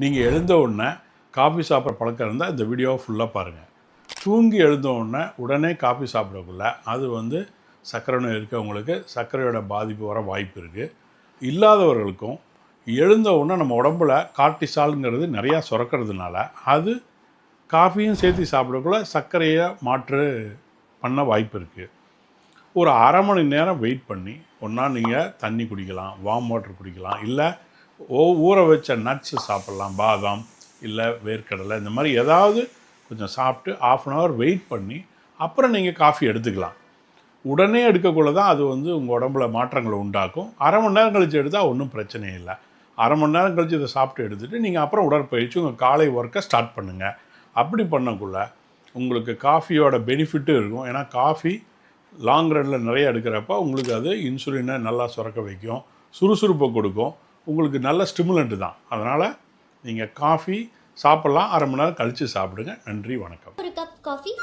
நீங்கள் எழுந்த உடனே காஃபி சாப்பிட்ற பழக்கம் இருந்தால் இந்த வீடியோவை ஃபுல்லாக பாருங்கள். தூங்கி எழுந்த உடனே உடனே காஃபி சாப்பிடக்குள்ள அது வந்து சர்க்கரை நோய் இருக்கவங்களுக்கு சர்க்கரையோட பாதிப்பு வர வாய்ப்பு இருக்குது. இல்லாதவர்களுக்கும் எழுந்த உடனே நம்ம உடம்புல கார்டிசால்ங்கிறது நிறையா சுரக்கிறதுனால அது காஃபியும் சேர்த்து சாப்பிடக்குள்ள சர்க்கரையை மாற்று பண்ண வாய்ப்பு இருக்குது. ஒரு அரை மணி நேரம் வெயிட் பண்ணி ஒன்றா நீங்கள் தண்ணி குடிக்கலாம், வார்ம் வாட்டர் குடிக்கலாம், இல்லை ஊற வச்ச நட்ஸு சாப்பிட்லாம், பாதாம் இல்லை வேர்க்கடலை, இந்த மாதிரி ஏதாவது கொஞ்சம் சாப்பிட்டு ½ வெயிட் பண்ணி அப்புறம் நீங்கள் காஃபி எடுத்துக்கலாம். உடனே எடுக்கக்குள்ள தான் அது வந்து உங்கள் உடம்புல மாற்றங்களை உண்டாக்கும். அரை மணி நேரம் கழித்து எடுத்தால் ஒன்றும் பிரச்சனையே இல்லை. அரை மணி நேரம் கழித்து இதை சாப்பிட்டு எடுத்துகிட்டு நீங்கள் அப்புறம் உடற்பயிற்சி உங்கள் காலை ஒர்க்கை ஸ்டார்ட் பண்ணுங்கள். அப்படி பண்ணக்குள்ள உங்களுக்கு காஃபியோட பெனிஃபிட்டும் இருக்கும். ஏன்னா காஃபி லாங் ரன்னில் நிறைய எடுக்கிறப்ப உங்களுக்கு அது இன்சுலினை நல்லா சுரக்க வைக்கும், சுறுசுறுப்பை கொடுக்கும், உங்களுக்கு நல்ல ஸ்டிமுலண்ட்டு தான். அதனால் நீங்கள் காஃபி சாப்பிட்லாம், அரை மணி நேரம் கழித்து சாப்பிடுங்க. நன்றி, வணக்கம். ஒரு கப் காஃபி.